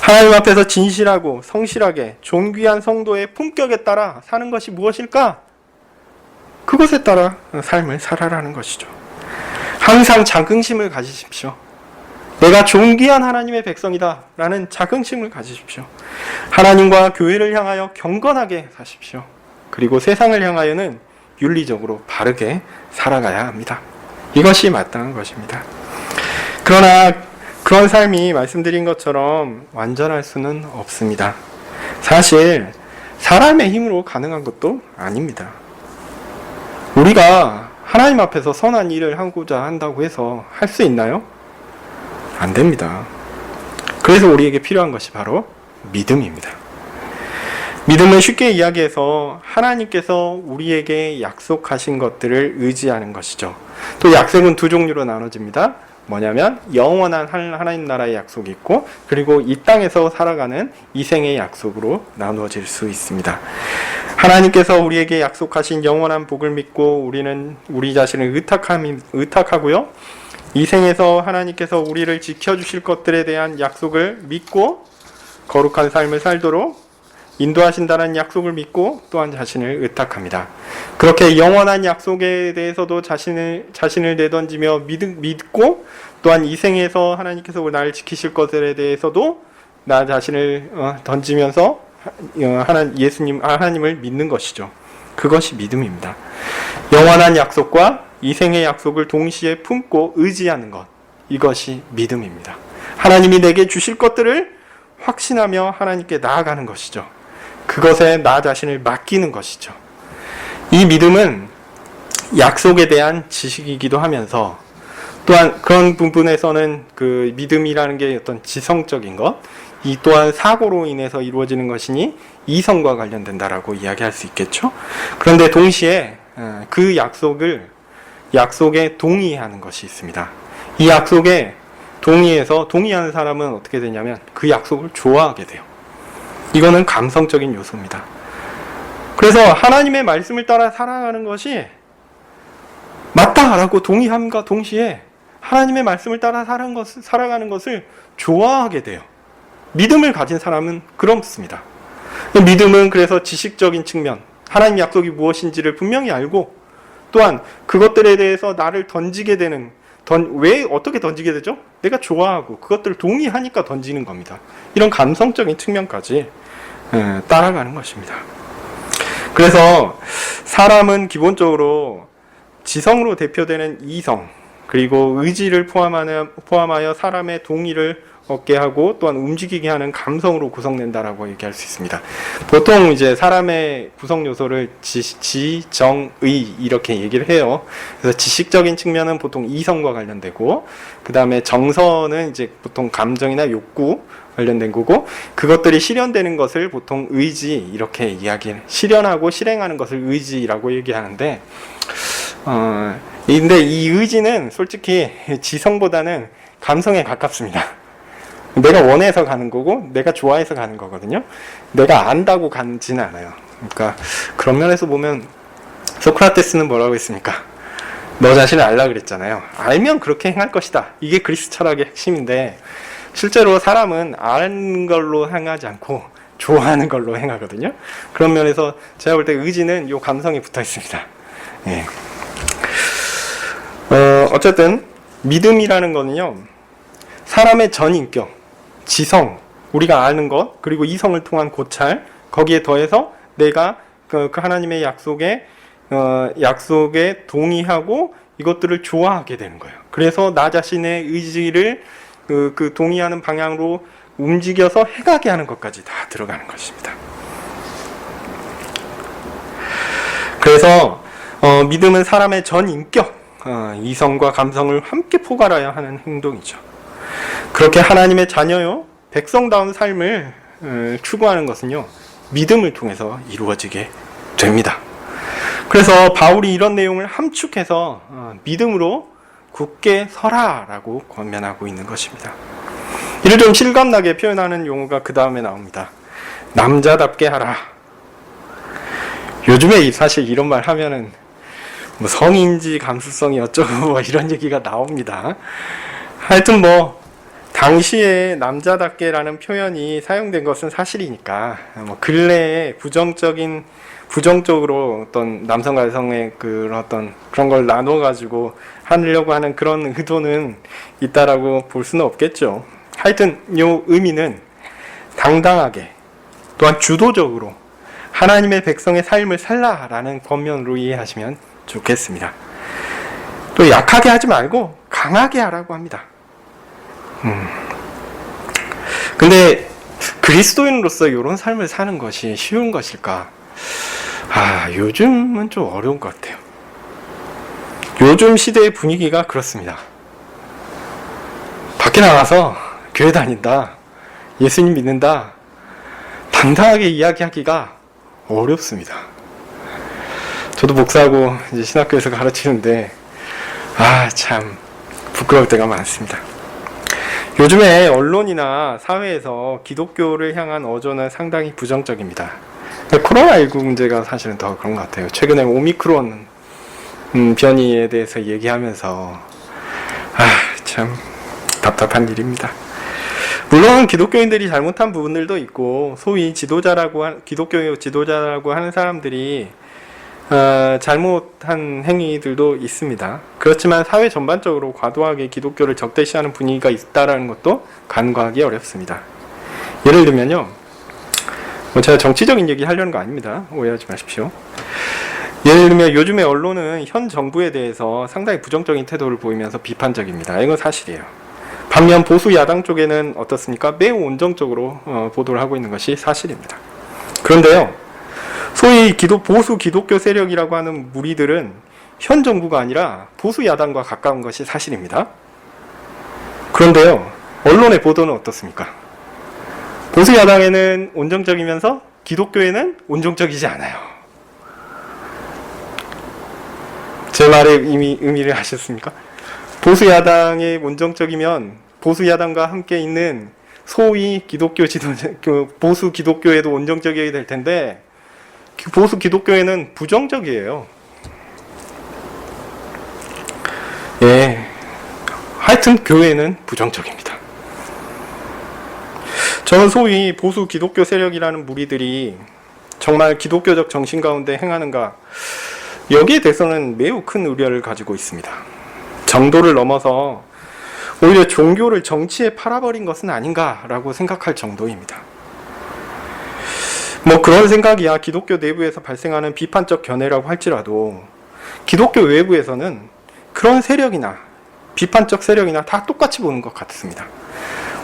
[SPEAKER 1] 하나님 앞에서 진실하고 성실하게 존귀한 성도의 품격에 따라 사는 것이 무엇일까? 그것에 따라 삶을 살아라는 것이죠. 항상 자긍심을 가지십시오. 내가 존귀한 하나님의 백성이다 라는 자긍심을 가지십시오. 하나님과 교회를 향하여 경건하게 사십시오. 그리고 세상을 향하여는 윤리적으로 바르게 살아가야 합니다. 이것이 마땅한 것입니다. 그러나 그런 삶이 말씀드린 것처럼 완전할 수는 없습니다. 사실 사람의 힘으로 가능한 것도 아닙니다. 우리가 하나님 앞에서 선한 일을 하고자 한다고 해서 할 수 있나요? 안 됩니다. 그래서 우리에게 필요한 것이 바로 믿음입니다. 믿음은 쉽게 이야기해서 하나님께서 우리에게 약속하신 것들을 의지하는 것이죠. 또 약속은 두 종류로 나눠집니다. 뭐냐면 영원한 하나님 나라의 약속이 있고, 그리고 이 땅에서 살아가는 이생의 약속으로 나누어질 수 있습니다. 하나님께서 우리에게 약속하신 영원한 복을 믿고 우리는 우리 자신을 의탁하고요. 이 생에서 하나님께서 우리를 지켜주실 것들에 대한 약속을 믿고 거룩한 삶을 살도록 인도하신다는 약속을 믿고 또한 자신을 의탁합니다. 그렇게 영원한 약속에 대해서도 자신을 내던지며 믿고 또한 이 생에서 하나님께서 나를 지키실 것에 대해서도 나 자신을 던지면서 하나님을 믿는 것이죠. 그것이 믿음입니다. 영원한 약속과 이 생의 약속을 동시에 품고 의지하는 것, 이것이 믿음입니다. 하나님이 내게 주실 것들을 확신하며 하나님께 나아가는 것이죠. 그것에 나 자신을 맡기는 것이죠. 이 믿음은 약속에 대한 지식이기도 하면서 또한 그런 부분에서는 그 믿음이라는 게 어떤 지성적인 것, 이 또한 사고로 인해서 이루어지는 것이니 이성과 관련된다라고 이야기할 수 있겠죠. 그런데 동시에 그 약속에 동의하는 것이 있습니다. 이 약속에 동의하는 사람은 어떻게 되냐면 그 약속을 좋아하게 돼요. 이거는 감성적인 요소입니다. 그래서 하나님의 말씀을 따라 살아가는 것이 맞다라고 동의함과 동시에 하나님의 말씀을 따라 살아가는 것을 좋아하게 돼요. 믿음을 가진 사람은 그렇습니다. 믿음은 그래서 지식적인 측면, 하나님 약속이 무엇인지를 분명히 알고 또한 그것들에 대해서 나를 던지게 되는, 왜 어떻게 던지게 되죠? 내가 좋아하고 그것들을 동의하니까 던지는 겁니다. 이런 감성적인 측면까지 따라가는 것입니다. 그래서 사람은 기본적으로 지성으로 대표되는 이성, 그리고 의지를 포함하여 사람의 동의를 얻게 하고 또한 움직이게 하는 감성으로 구성된다라고 얘기할 수 있습니다. 보통 이제 사람의 구성 요소를 지정의 이렇게 얘기를 해요. 그래서 지식적인 측면은 보통 이성과 관련되고, 그 다음에 정서는 이제 보통 감정이나 욕구 관련된 거고, 그것들이 실현되는 것을 보통 의지 이렇게 실현하고 실행하는 것을 의지라고 얘기하는데, 근데 이 의지는 솔직히 지성보다는 감성에 가깝습니다. 내가 원해서 가는 거고 내가 좋아해서 가는 거거든요. 내가 안다고 가지는 않아요. 그러니까 그런 면에서 보면 소크라테스는 뭐라고 했습니까? 너 자신을 알라 그랬잖아요. 알면 그렇게 행할 것이다. 이게 그리스 철학의 핵심인데, 실제로 사람은 아는 걸로 행하지 않고 좋아하는 걸로 행하거든요. 그런 면에서 제가 볼 때 의지는 요 감성에 붙어 있습니다. 예. 어쨌든 믿음이라는 거는요, 사람의 전인격, 지성, 우리가 아는 것, 그리고 이성을 통한 고찰, 거기에 더해서 내가 그 하나님의 약속에 동의하고 이것들을 좋아하게 되는 거예요. 그래서 나 자신의 의지를 그 동의하는 방향으로 움직여서 해가게 하는 것까지 다 들어가는 것입니다. 그래서 믿음은 사람의 전인격, 이성과 감성을 함께 포괄하여 하는 행동이죠. 그렇게 하나님의 자녀요, 백성다운 삶을 추구하는 것은요, 믿음을 통해서 이루어지게 됩니다. 그래서 바울이 이런 내용을 함축해서 믿음으로 굳게 서라라고 권면하고 있는 것입니다. 이를 좀 실감나게 표현하는 용어가 그 다음에 나옵니다. 남자답게 하라. 요즘에 사실 이런 말 하면은 뭐 성인지 감수성이 어쩌고 뭐 이런 얘기가 나옵니다. 하여튼 뭐 당시에 남자답게라는 표현이 사용된 것은 사실이니까 뭐 근래에 부정적으로 어떤 남성과 여성의 그런 걸 나눠가지고 하려고 하는 그런 의도는 있다라고 볼 수는 없겠죠. 하여튼 이 의미는 당당하게 또한 주도적으로 하나님의 백성의 삶을 살라라는 권면으로 이해하시면 좋겠습니다. 또 약하게 하지 말고 강하게 하라고 합니다. 근데 그리스도인으로서 이런 삶을 사는 것이 쉬운 것일까? 요즘은 좀 어려운 것 같아요. 요즘 시대의 분위기가 그렇습니다. 밖에 나가서 교회 다닌다, 예수님 믿는다, 당당하게 이야기하기가 어렵습니다. 저도 목사하고 이제 신학교에서 가르치는데 참 부끄러울 때가 많습니다. 요즘에 언론이나 사회에서 기독교를 향한 어조는 상당히 부정적입니다. 코로나19 문제가 사실은 더 그런 것 같아요. 최근에 오미크론 변이에 대해서 얘기하면서 참 답답한 일입니다. 물론 기독교인들이 잘못한 부분들도 있고, 소위 기독교 지도자라고 하는 사람들이 잘못한 행위들도 있습니다. 그렇지만 사회 전반적으로 과도하게 기독교를 적대시하는 분위기가 있다는 것도 간과하기 어렵습니다. 예를 들면요, 제가 정치적인 얘기 하려는 거 아닙니다. 오해하지 마십시오. 예를 들면 요즘에 언론은 현 정부에 대해서 상당히 부정적인 태도를 보이면서 비판적입니다. 이건 사실이에요. 반면 보수 야당 쪽에는 어떻습니까? 매우 온정적으로 보도를 하고 있는 것이 사실입니다. 그런데요, 소위 보수 기독교 세력이라고 하는 무리들은 현 정부가 아니라 보수 야당과 가까운 것이 사실입니다. 그런데요, 언론의 보도는 어떻습니까? 보수 야당에는 온정적이면서 기독교에는 온정적이지 않아요. 제 말의 의미를 아셨습니까? 보수 야당이 온정적이면 보수 야당과 함께 있는 소위 기독교 보수 기독교에도 온정적이어야 될 텐데, 보수 기독교에는 부정적이에요. 예, 하여튼 교회는 부정적입니다. 저는 소위 보수 기독교 세력이라는 무리들이 정말 기독교적 정신 가운데 행하는가, 여기에 대해서는 매우 큰 우려를 가지고 있습니다. 정도를 넘어서 오히려 종교를 정치에 팔아버린 것은 아닌가라고 생각할 정도입니다. 그런 생각이야 기독교 내부에서 발생하는 비판적 견해라고 할지라도 기독교 외부에서는 그런 세력이나 비판적 세력이나 다 똑같이 보는 것 같습니다.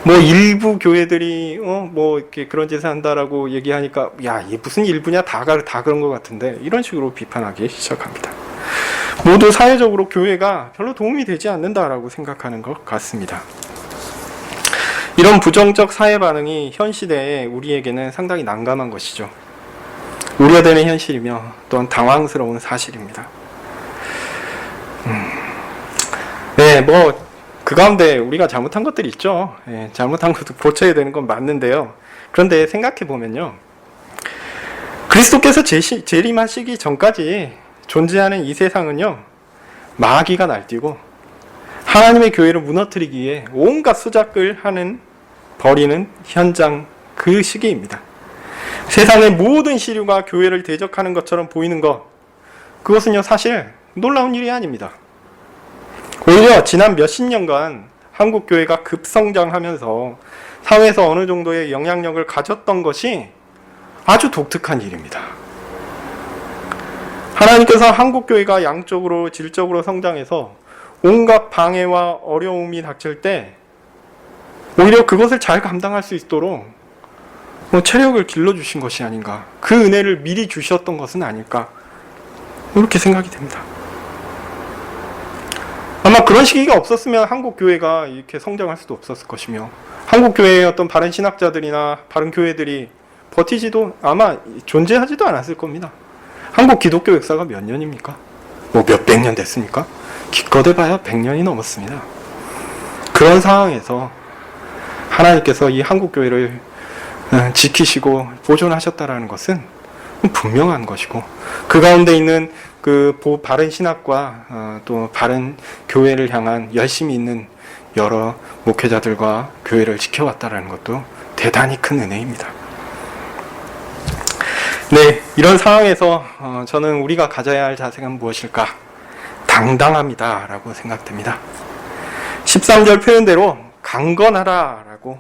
[SPEAKER 1] 일부 교회들이 이렇게 그런 짓을 한다라고 얘기하니까 야, 이게 무슨 일부냐, 다 그런 것 같은데, 이런 식으로 비판하기 시작합니다. 모두 사회적으로 교회가 별로 도움이 되지 않는다라고 생각하는 것 같습니다. 이런 부정적 사회 반응이 현 시대에 우리에게는 상당히 난감한 것이죠. 우려되는 현실이며 또한 당황스러운 사실입니다. 네, 그 가운데 우리가 잘못한 것들이 있죠. 예, 잘못한 것도 고쳐야 되는 건 맞는데요. 그런데 생각해보면요, 그리스도께서 재림하시기 전까지 존재하는 이 세상은요, 마귀가 날뛰고 하나님의 교회를 무너뜨리기 위해 온갖 수작을 벌이는 현장, 그 시기입니다. 세상의 모든 시류가 교회를 대적하는 것처럼 보이는 것, 그것은요 사실 놀라운 일이 아닙니다. 오히려 지난 몇십 년간 한국 교회가 급성장하면서 사회에서 어느 정도의 영향력을 가졌던 것이 아주 독특한 일입니다. 하나님께서 한국 교회가 양적으로 질적으로 성장해서 온갖 방해와 어려움이 닥칠 때 오히려 그것을 잘 감당할 수 있도록 체력을 길러주신 것이 아닌가, 그 은혜를 미리 주셨던 것은 아닐까, 이렇게 생각이 됩니다. 아마 그런 시기가 없었으면 한국 교회가 이렇게 성장할 수도 없었을 것이며, 한국 교회의 어떤 바른 신학자들이나 바른 교회들이 버티지도 아마 존재하지도 않았을 겁니다. 한국 기독교 역사가 몇 년입니까? 몇백 년 됐습니까? 기껏 해봐야 100년이 넘었습니다. 그런 상황에서 하나님께서 이 한국 교회를 지키시고 보존하셨다라는 것은 분명한 것이고, 그 가운데 있는 그 바른 신학과 또 바른 교회를 향한 열심히 있는 여러 목회자들과 교회를 지켜왔다라는 것도 대단히 큰 은혜입니다. 네, 이런 상황에서 저는 우리가 가져야 할 자세가 무엇일까? 당당합니다 라고 생각됩니다. 13절 표현대로 강건하라 라고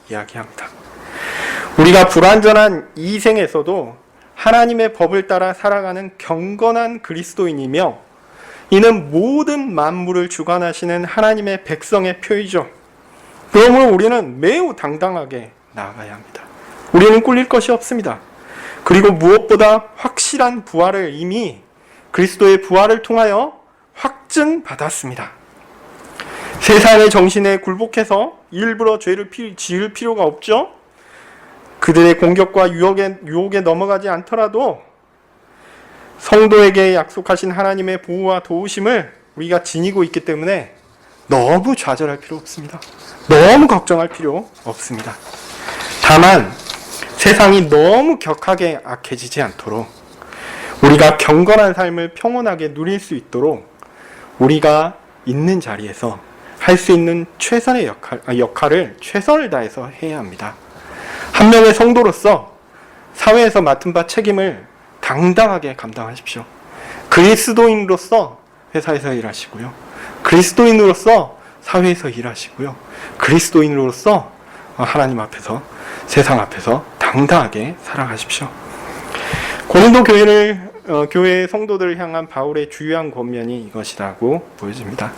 [SPEAKER 1] 이야기합니다. 우리가 불완전한 이 생에서도 하나님의 법을 따라 살아가는 경건한 그리스도인이며, 이는 모든 만물을 주관하시는 하나님의 백성의 표이죠. 그러므로 우리는 매우 당당하게 나아가야 합니다. 우리는 꿀릴 것이 없습니다. 그리고 무엇보다 확실한 부활을 이미 그리스도의 부활을 통하여 확증받았습니다. 세상의 정신에 굴복해서 일부러 죄를 지을 필요가 없죠. 그들의 공격과 유혹에 넘어가지 않더라도 성도에게 약속하신 하나님의 보호와 도우심을 우리가 지니고 있기 때문에 너무 좌절할 필요 없습니다. 너무 걱정할 필요 없습니다. 다만 세상이 너무 격하게 악해지지 않도록, 우리가 경건한 삶을 평온하게 누릴 수 있도록 우리가 있는 자리에서 할 수 있는 최선의 역할을 최선을 다해서 해야 합니다. 한 명의 성도로서 사회에서 맡은 바 책임을 당당하게 감당하십시오. 그리스도인으로서 회사에서 일하시고요. 그리스도인으로서 사회에서 일하시고요. 그리스도인으로서 하나님 앞에서, 세상 앞에서 당당하게 살아가십시오. 고린도 교회 성도들을 향한 바울의 주요한 권면이 이것이라고 보여집니다.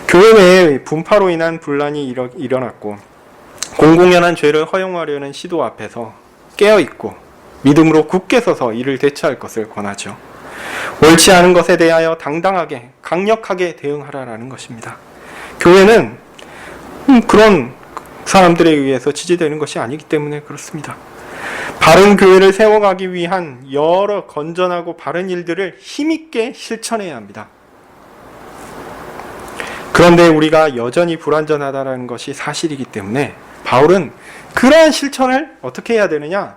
[SPEAKER 1] 교회 내에 분파로 인한 분란이 일어났고 공공연한 죄를 허용하려는 시도 앞에서 깨어있고 믿음으로 굳게 서서 이를 대처할 것을 권하죠. 옳지 않은 것에 대하여 당당하게 강력하게 대응하라라는 것입니다. 교회는 그런 사람들에 의해서 지지되는 것이 아니기 때문에 그렇습니다. 바른 교회를 세워가기 위한 여러 건전하고 바른 일들을 힘있게 실천해야 합니다. 그런데 우리가 여전히 불완전하다는 것이 사실이기 때문에 바울은 그러한 실천을 어떻게 해야 되느냐?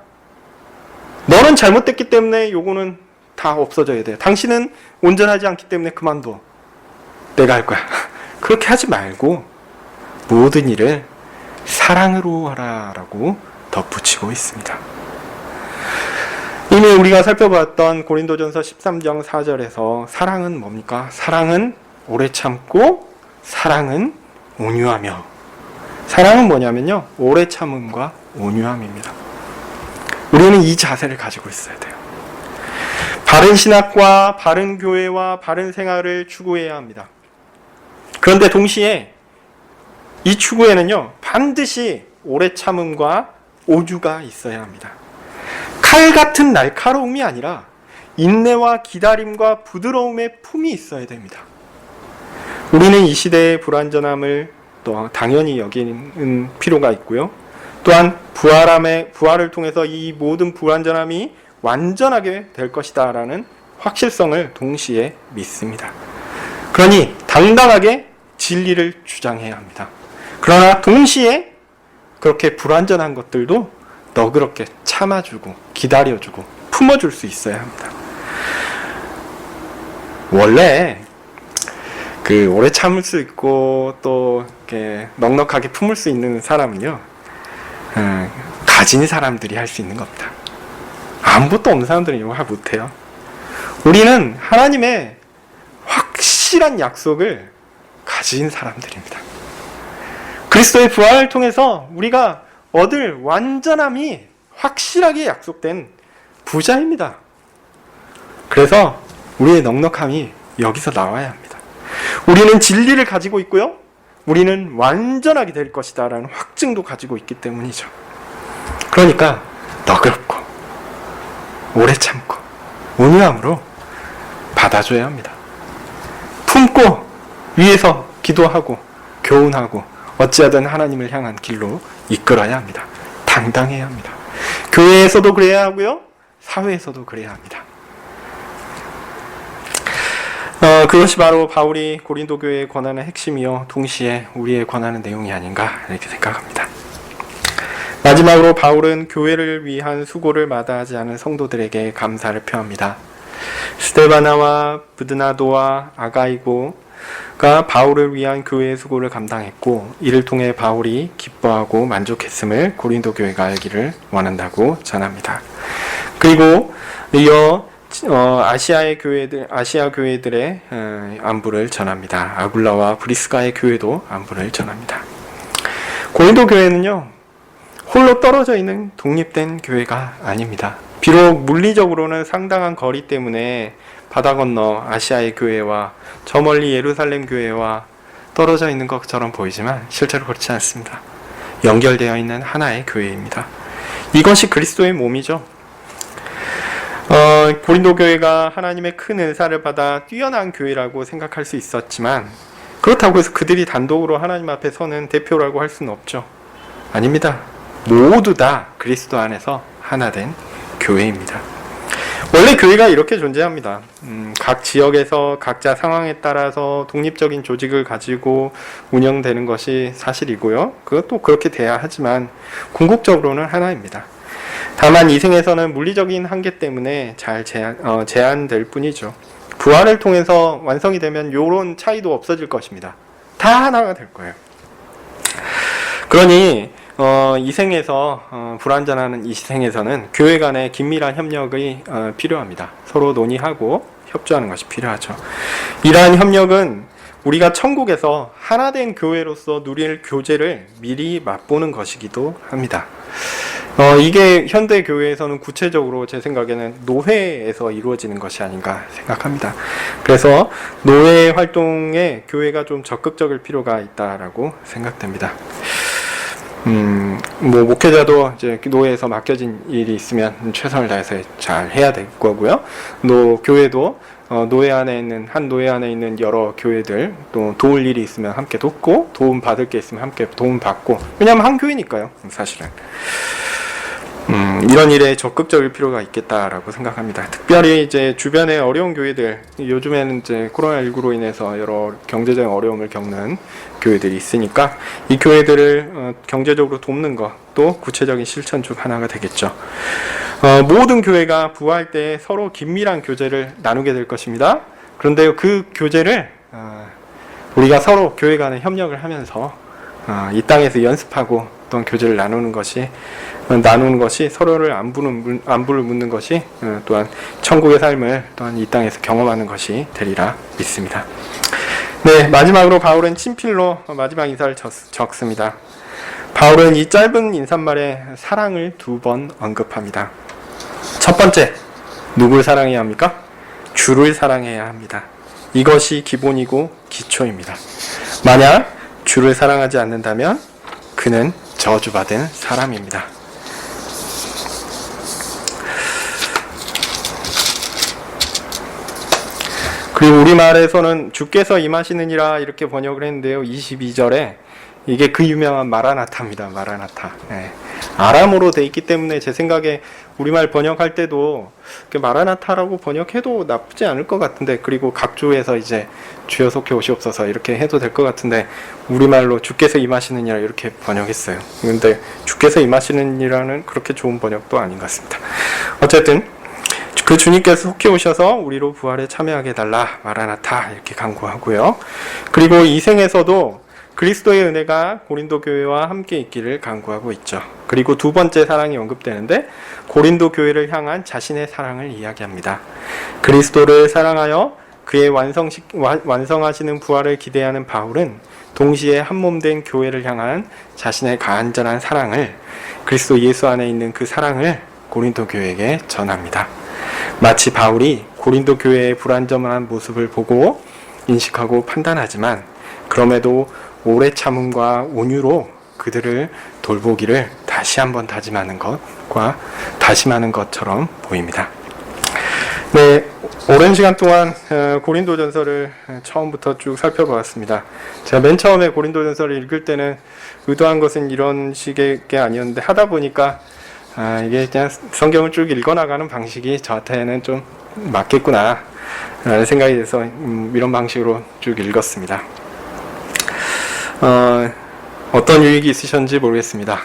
[SPEAKER 1] 너는 잘못됐기 때문에 요거는 다 없어져야 돼. 당신은 온전하지 않기 때문에 그만둬. 내가 할 거야. 그렇게 하지 말고 모든 일을 사랑으로 하라라고 덧붙이고 있습니다. 이미 우리가 살펴봤던 고린도전서 13장 4절에서 사랑은 뭡니까? 사랑은 오래 참고 사랑은 온유하며. 사랑은 뭐냐면요, 오래 참음과 온유함입니다. 우리는 이 자세를 가지고 있어야 돼요. 바른 신학과 바른 교회와 바른 생활을 추구해야 합니다. 그런데 동시에 이 추구에는요, 반드시 오래 참음과 오주가 있어야 합니다. 칼 같은 날카로움이 아니라 인내와 기다림과 부드러움의 품이 있어야 됩니다. 우리는 이 시대의 불완전함을 또 당연히 여기는 필요가 있고요. 또한 부활을 통해서 이 모든 불완전함이 완전하게 될 것이다 라는 확실성을 동시에 믿습니다. 그러니 당당하게 진리를 주장해야 합니다. 그러나 동시에 그렇게 불완전한 것들도 너그럽게 참아주고 기다려주고 품어줄 수 있어야 합니다. 원래 오래 참을 수 있고 또 이렇게 넉넉하게 품을 수 있는 사람은요, 가진 사람들이 할 수 있는 겁니다. 아무것도 없는 사람들은 이거 못해요. 우리는 하나님의 확실한 약속을 가진 사람들입니다. 그리스도의 부활을 통해서 우리가 얻을 완전함이 확실하게 약속된 부자입니다. 그래서 우리의 넉넉함이 여기서 나와야 합니다. 우리는 진리를 가지고 있고요, 우리는 완전하게 될 것이다 라는 확증도 가지고 있기 때문이죠. 그러니까 너그럽고 오래 참고 온유함으로 받아줘야 합니다. 품고 위에서 기도하고 교훈하고 어찌하든 하나님을 향한 길로 이끌어야 합니다. 당당해야 합니다. 교회에서도 그래야 하고요, 사회에서도 그래야 합니다. 그것이 바로 바울이 고린도 교회에 권하는 핵심이요, 동시에 우리에 권하는 내용이 아닌가 이렇게 생각합니다. 마지막으로 바울은 교회를 위한 수고를 마다하지 않은 성도들에게 감사를 표합니다. 스데바나와 브드나도와 아가이고가 바울을 위한 교회의 수고를 감당했고 이를 통해 바울이 기뻐하고 만족했음을 고린도 교회가 알기를 원한다고 전합니다. 그리고 이어 아시아 교회들의 안부를 전합니다. 아굴라와 브리스가의 교회도 안부를 전합니다. 고린도 교회는요, 홀로 떨어져 있는 독립된 교회가 아닙니다. 비록 물리적으로는 상당한 거리 때문에 바다 건너 아시아의 교회와 저 멀리 예루살렘 교회와 떨어져 있는 것처럼 보이지만 실제로 그렇지 않습니다. 연결되어 있는 하나의 교회입니다. 이것이 그리스도의 몸이죠. 고린도 교회가 하나님의 큰 은사를 받아 뛰어난 교회라고 생각할 수 있었지만 그렇다고 해서 그들이 단독으로 하나님 앞에 서는 대표라고 할 수는 없죠. 아닙니다. 모두 다 그리스도 안에서 하나된 교회입니다. 원래 교회가 이렇게 존재합니다. 각 지역에서 각자 상황에 따라서 독립적인 조직을 가지고 운영되는 것이 사실이고요. 그것도 그렇게 돼야 하지만 궁극적으로는 하나입니다. 다만 이 생에서는 물리적인 한계 때문에 잘 제한될 뿐이죠. 부활을 통해서 완성이 되면 이런 차이도 없어질 것입니다. 다 하나가 될 거예요. 그러니 이 생에서 불완전한 이 생에서는 교회 간의 긴밀한 협력이 필요합니다. 서로 논의하고 협조하는 것이 필요하죠. 이러한 협력은 우리가 천국에서 하나된 교회로서 누릴 교제를 미리 맛보는 것이기도 합니다. 이게 현대 교회에서는 구체적으로 제 생각에는 노회에서 이루어지는 것이 아닌가 생각합니다. 그래서 노회 활동에 교회가 좀 적극적일 필요가 있다라고 생각됩니다. 목회자도 이제 노회에서 맡겨진 일이 있으면 최선을 다해서 잘 해야 될 거고요. 교회도 노회 안에 있는 여러 교회들 또 도울 일이 있으면 함께 돕고, 도움 받을 게 있으면 함께 도움 받고, 왜냐하면 한 교회니까요, 사실은. 이런 일에 적극적일 필요가 있겠다라고 생각합니다. 특별히 이제 주변의 어려운 교회들, 요즘에는 이제 코로나19로 인해서 여러 경제적인 어려움을 겪는 교회들이 있으니까 이 교회들을 경제적으로 돕는 것도 구체적인 실천 중 하나가 되겠죠. 모든 교회가 부활 때 서로 긴밀한 교제를 나누게 될 것입니다. 그런데 그 교제를 우리가 서로 교회 간에 협력을 하면서 이 땅에서 연습하고 또한 교제를 나누는 것이 서로를 안부를 묻는 것이 또한 천국의 삶을 또한 이 땅에서 경험하는 것이 되리라 믿습니다. 네, 마지막으로 바울은 친필로 마지막 인사를 적습니다. 바울은 이 짧은 인사말에 사랑을 2번 언급합니다. 첫 번째, 누굴 사랑해야 합니까? 주를 사랑해야 합니다. 이것이 기본이고 기초입니다. 만약 주를 사랑하지 않는다면 그는 저주받은 사람입니다. 그리고 우리말에서는 주께서 임하시느니라 이렇게 번역을 했는데요. 22절에 이게 그 유명한 마라나타입니다. 마라나타. 네. 아람어로 돼 있기 때문에 제 생각에 우리말 번역할 때도 마라나타라고 번역해도 나쁘지 않을 것 같은데, 그리고 각주에서 이제 주여 속해 오시옵소서 이렇게 해도 될 것 같은데 우리말로 주께서 임하시느니라 이렇게 번역했어요. 근데 주께서 임하시느니라는 그렇게 좋은 번역도 아닌 것 같습니다. 어쨌든 그 주님께서 속해 오셔서 우리로 부활에 참여하게 해달라, 마라나타 이렇게 간구하고요. 그리고 이 생에서도 그리스도의 은혜가 고린도 교회와 함께 있기를 간구하고 있죠. 그리고 두 번째 사랑이 언급되는데 고린도 교회를 향한 자신의 사랑을 이야기합니다. 그리스도를 사랑하여 그의 완성하시는 부활을 기대하는 바울은 동시에 한몸된 교회를 향한 자신의 간절한 사랑을, 그리스도 예수 안에 있는 그 사랑을 고린도 교회에게 전합니다. 마치 바울이 고린도 교회의 불완전한 모습을 보고 인식하고 판단하지만 그럼에도 오래 참음과 온유로 그들을 돌보기를 다시 한번 다짐하는 것처럼 보입니다. 네, 오랜 시간 동안 고린도전서를 처음부터 쭉 살펴보았습니다. 제가 맨 처음에 고린도전서를 읽을 때는 의도한 것은 이런 식의 게 아니었는데 하다 보니까 이게 그냥 성경을 쭉 읽어나가는 방식이 저한테는 좀 맞겠구나 라는 생각이 돼서 이런 방식으로 쭉 읽었습니다. 어떤 유익이 있으셨는지 모르겠습니다.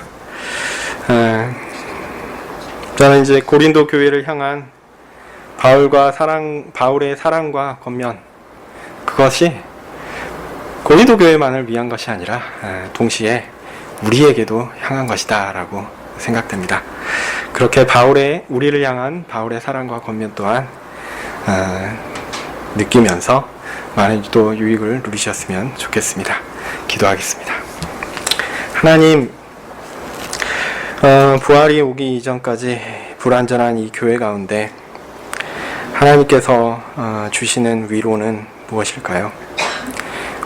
[SPEAKER 1] 저는 이제 고린도 교회를 향한 바울의 사랑과 권면, 그것이 고린도 교회만을 위한 것이 아니라 동시에 우리에게도 향한 것이다 라고 생각됩니다. 그렇게 우리를 향한 바울의 사랑과 권면 또한 느끼면서 많은 또 유익을 누리셨으면 좋겠습니다. 기도하겠습니다. 하나님, 부활이 오기 이전까지 불완전한 이 교회 가운데 하나님께서 주시는 위로는 무엇일까요?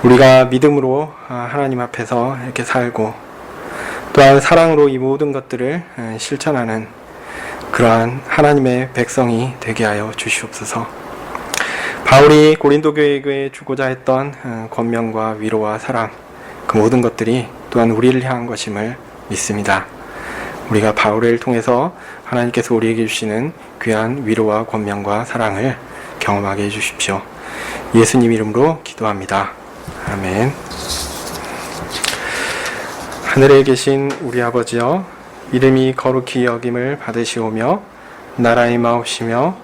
[SPEAKER 1] 우리가 믿음으로 하나님 앞에서 이렇게 살고 또한 사랑으로 이 모든 것들을 실천하는 그러한 하나님의 백성이 되게 하여 주시옵소서. 바울이 고린도 교회에 주고자 했던 권면과 위로와 사랑, 그 모든 것들이 또한 우리를 향한 것임을 믿습니다. 우리가 바울을 통해서 하나님께서 우리에게 주시는 귀한 위로와 권면과 사랑을 경험하게 해주십시오. 예수님 이름으로 기도합니다. 아멘. 하늘에 계신 우리 아버지여, 이름이 거룩히 여김을 받으시오며 나라의 마옵시며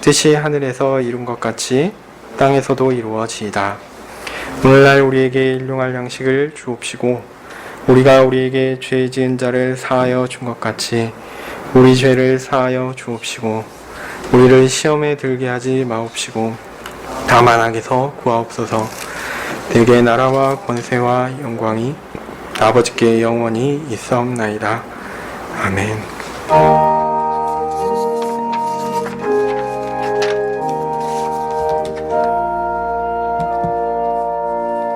[SPEAKER 1] 뜻이 하늘에서 이룬 것 같이 땅에서도 이루어지이다. 오늘날 우리에게 일용할 양식을 주옵시고 우리가 우리에게 죄 지은 자를 사하여 준 것 같이 우리 죄를 사하여 주옵시고 우리를 시험에 들게 하지 마옵시고 다만 악에서 구하옵소서. 내게 나라와 권세와 영광이 아버지께 영원히 있사옵나이다. 아멘.